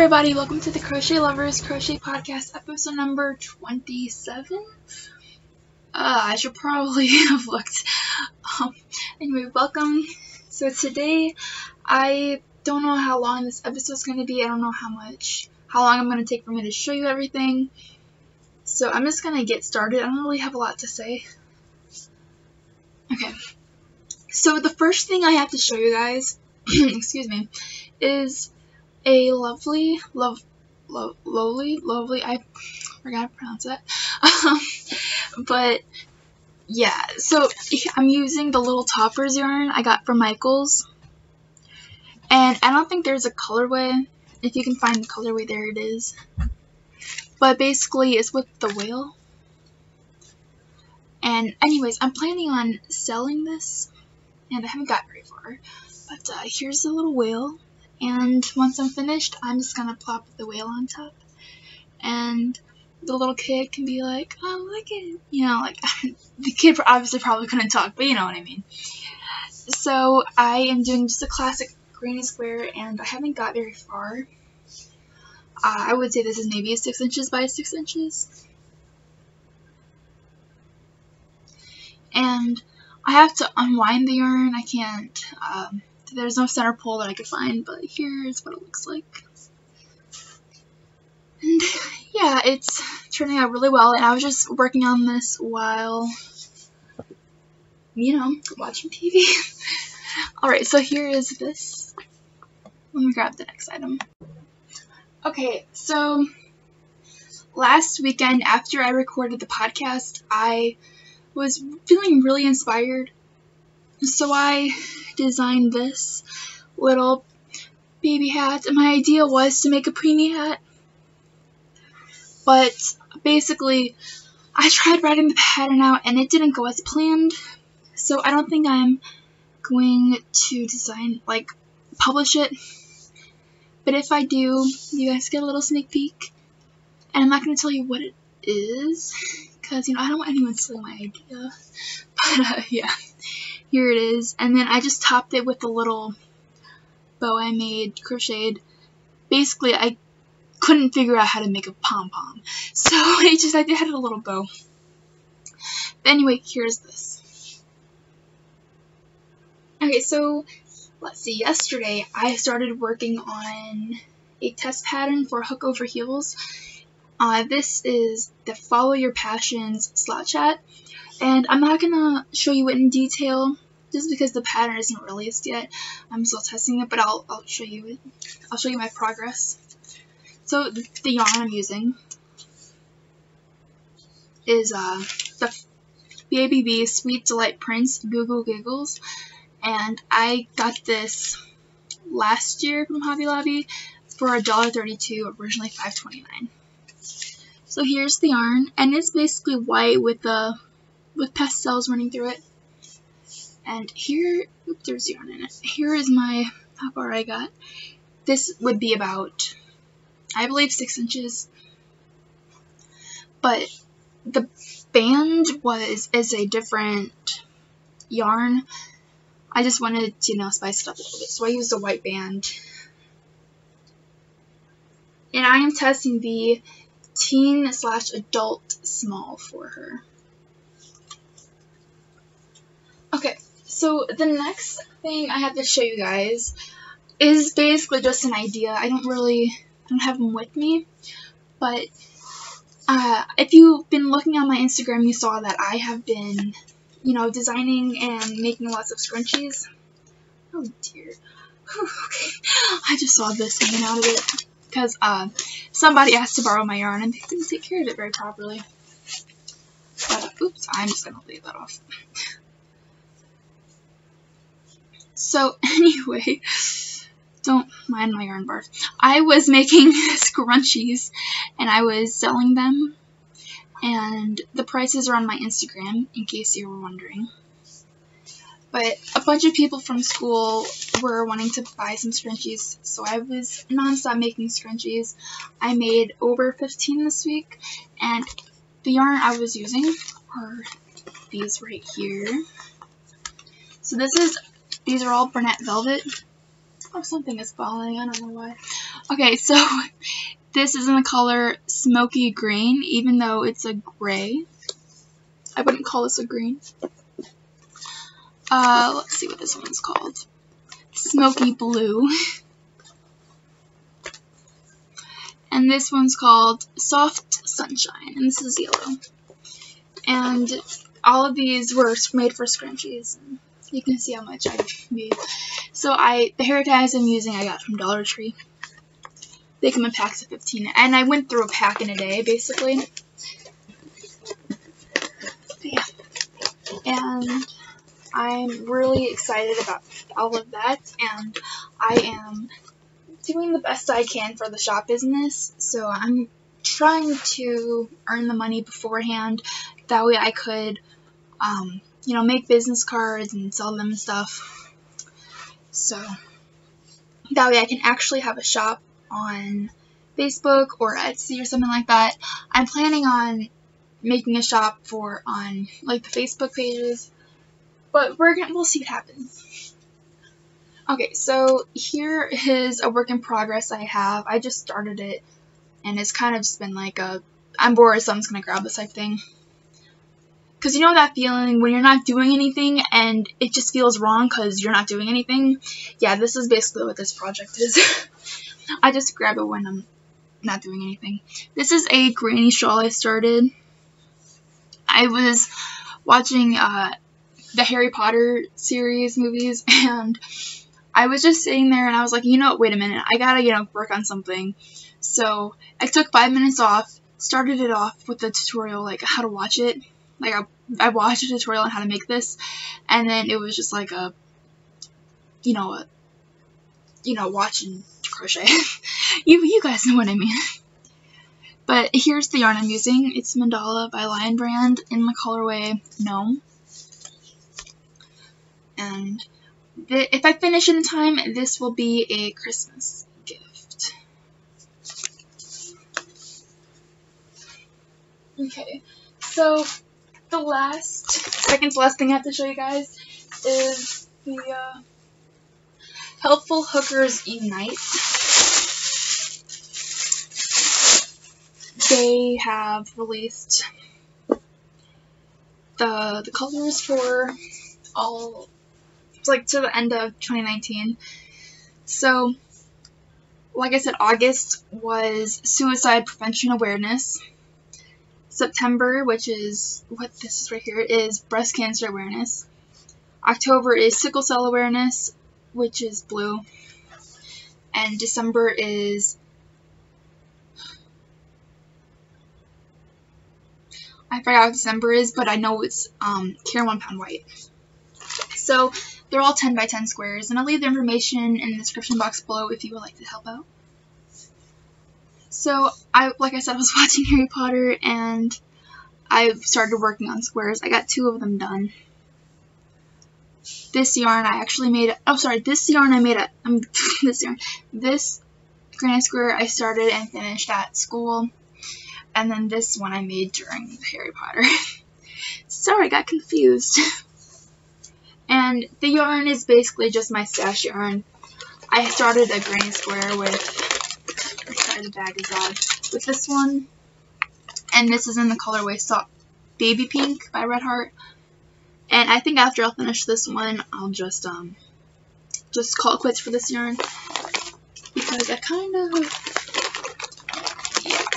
everybody, welcome to the Crochet Lovers Crochet Podcast, episode number 27. I should probably have looked. Anyway, welcome. So today, I don't know how long this episode is going to be. I don't know how long I'm going to take for me to show you everything. So I'm just going to get started. I don't really have a lot to say. Okay. So the first thing I have to show you guys, excuse me, is a lovely, I forgot to pronounce that, but yeah, so I'm using the little toppers yarn I got from Michaels, and I don't think there's a colorway. If you can find the colorway, there it is, but basically it's with the whale. And anyways, I'm planning on selling this, and I haven't got very far, but here's the little whale. And once I'm finished, I'm just gonna plop the whale on top, and the little kid can be like, oh, look at it. You know, like, the kid obviously probably couldn't talk, but you know what I mean. So I am doing just a classic granny square, and I haven't got very far. I would say this is maybe 6 inches by 6 inches. And I have to unwind the yarn. I can't, there's no center pole that I could find, but here's what it looks like. And yeah, it's turning out really well, and I was just working on this while, you know, watching TV. Alright, so here is this. Let me grab the next item. Okay, so last weekend after I recorded the podcast, I was feeling really inspired, so I designed this little baby hat, and my idea was to make a preemie hat, but basically I tried writing the pattern out and it didn't go as planned, so I don't think I'm going to publish it, but if I do, you guys get a little sneak peek, and I'm not going to tell you what it is, because, you know, I don't want anyone to steal my idea, but yeah. Here it is, and then I just topped it with a little bow I made, crocheted. Basically, I couldn't figure out how to make a pom-pom, so I had a little bow. But anyway, here's this. Okay, so let's see, yesterday I started working on a test pattern for Hook over Heels. This is the Follow Your Passions slouch hat. And I'm not gonna show you it in detail just because the pattern isn't released yet. I'm still testing it, but I'll show you it. I'll show you my progress. So the yarn I'm using is the BABB Sweet Delight Prince Goo Goo Giggles, and I got this last year from Hobby Lobby for $1.32, originally $5.29. So here's the yarn, and it's basically white with pastels running through it. And here, oops, there's yarn in it. Here is how far I got. This would be about, I believe, 6 inches. But the band is a different yarn. I just wanted to, you know, spice it up a little bit, so I used a white band. And I am testing the teen/adult small for her. Okay, so the next thing I have to show you guys is basically just an idea. I don't have them with me, but if you've been looking on my Instagram, you saw that I have been, you know, designing and making lots of scrunchies. Oh dear. Okay, I just saw this hanging out of it because somebody asked to borrow my yarn and they didn't take care of it very properly. But oops, I'm just gonna leave that off. So anyway, don't mind my yarn bars. I was making scrunchies and I was selling them, and the prices are on my Instagram in case you were wondering. But a bunch of people from school were wanting to buy some scrunchies, so I was non-stop making scrunchies. I made over 15 this week, and the yarn I was using are these right here. So these are all Bernat Velvet. Oh, something is falling. I don't know why. Okay, so this is in the color Smoky Green, even though it's a gray. I wouldn't call this a green. Let's see what this one's called. Smoky Blue. And this one's called Soft Sunshine, and this is yellow. And all of these were made for scrunchies. You can see how much I made. So the hair ties I'm using I got from Dollar Tree. They come in packs of 15, and I went through a pack in a day, basically. But yeah. And I'm really excited about all of that, and I am doing the best I can for the shop business. So I'm trying to earn the money beforehand. That way I could, you know, make business cards and sell them and stuff. So that way I can actually have a shop on Facebook or Etsy or something like that. I'm planning on making a shop on like the Facebook pages, but we'll see what happens. Okay, so here is a work in progress I have. I just started it, and it's kind of just been like I'm bored, so I'm just gonna grab this type thing. Because you know that feeling when you're not doing anything and it just feels wrong because you're not doing anything? Yeah, this is basically what this project is. I just grab it when I'm not doing anything. This is a granny shawl I started. I was watching the Harry Potter series movies, and I was just sitting there and I was like, you know, wait a minute, I gotta, you know, work on something. So I took 5 minutes off, started it off with a tutorial, like how to watch it. Like I watched a tutorial on how to make this, and then it was just like watching crochet. you guys know what I mean. But here's the yarn I'm using. It's Mandala by Lion Brand in the colorway Gnome. And if I finish in time, this will be a Christmas gift. Okay, so the second to last thing I have to show you guys is the Helpful Hookers Unite. They have released the colors for all, like, to the end of 2019. So, like I said, August was Suicide Prevention Awareness. September, which is what this is right here, is Breast Cancer Awareness. October is Sickle Cell Awareness, which is blue. And December is, I forgot what December is, but I know it's Care 1 Pound White. So they're all 10 by 10 squares, and I'll leave the information in the description box below if you would like to help out. So, like I said, I was watching Harry Potter, and I started working on squares. I got 2 of them done. This yarn I actually made, this granny square I started and finished at school, and then this one I made during Harry Potter. Sorry, I got confused. And the yarn is basically just my stash yarn. I started a granny square with, the bag is odd, with this one, and this is in the colorway Soft Baby Pink by Red Heart. And I think after I'll finish this one, I'll just call it quits for this yarn, because I kind of, yeah.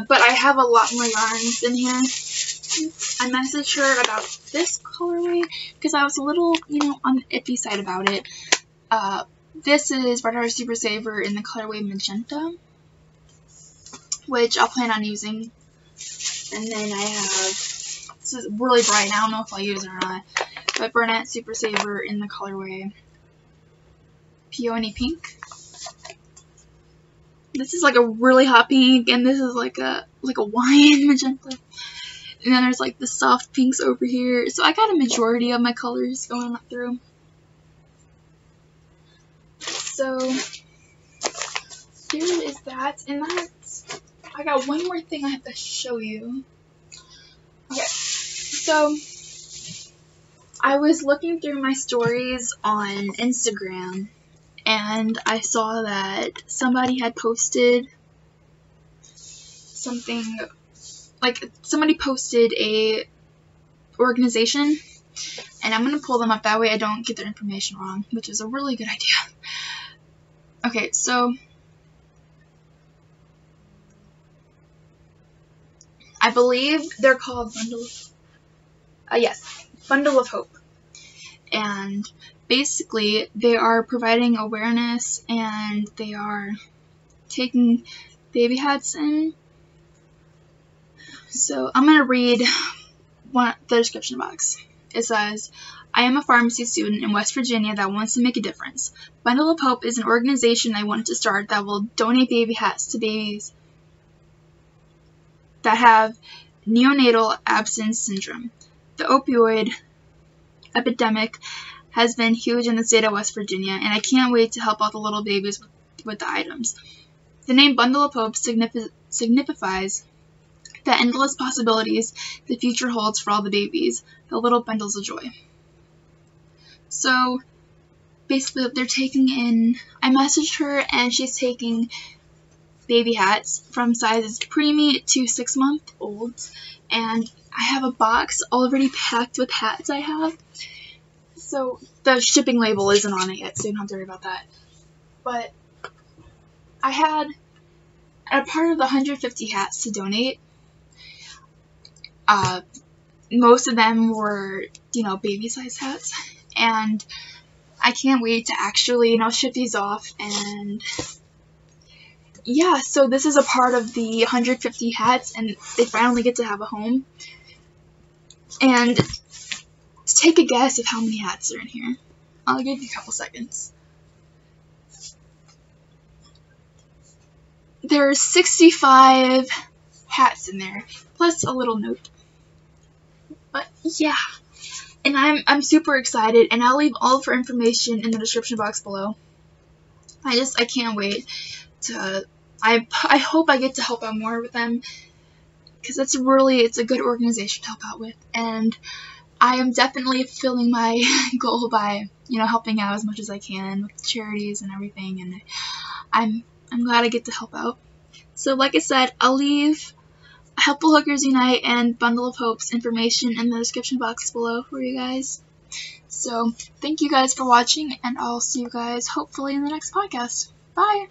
But I have a lot more yarns in here. I messaged her about this colorway because I was a little, on the iffy side about it. This is Red Heart Super Saver in the colorway Magenta, which I'll plan on using. And then I have, this is really bright, and I don't know if I'll use it or not, but Burnett Super Saver in the colorway Peony Pink. This is like a really hot pink, and this is like a wine magenta. And then there's like the soft pinks over here. So I got a majority of my colors going through. So there is that, and I got one more thing I have to show you. Okay, so I was looking through my stories on Instagram, and I saw that somebody had posted something, like somebody posted a organization, and I'm going to pull them up that way I don't get their information wrong, which is a really good idea. Okay, so I believe they're called Bundle of Hope. And basically they are providing awareness, and they are taking baby hats in. So I'm going to read the description box. It says, I am a pharmacy student in West Virginia that wants to make a difference. Bundle of Hope is an organization I wanted to start that will donate baby hats to babies that have neonatal absence syndrome. The opioid epidemic has been huge in the state of West Virginia, and I can't wait to help out the little babies with the items. The name Bundle of Hope signifies the endless possibilities the future holds for all the babies, the little bundles of joy. So basically they're taking in, I messaged her, and she's taking baby hats from sizes preemie to 6-month-olds, and I have a box already packed with hats I have. So the shipping label isn't on it yet, so you don't have to worry about that. But I had a part of the 150 hats to donate. Most of them were, baby-sized hats, and I can't wait to actually, ship these off. And yeah, so this is a part of the 150 hats, and they finally get to have a home. And to take a guess of how many hats are in here, I'll give you a couple seconds. There's 65 hats in there, plus a little note. But yeah, and I'm super excited, and I'll leave all of her information in the description box below. I can't wait to, I hope I get to help out more with them, because it's a good organization to help out with, and I am definitely fulfilling my goal by, helping out as much as I can with the charities and everything, and I'm glad I get to help out. So like I said, I'll leave Helpful Hookers Unite and Bundle of Hope's information in the description box below for you guys. So thank you guys for watching, and I'll see you guys hopefully in the next podcast. Bye!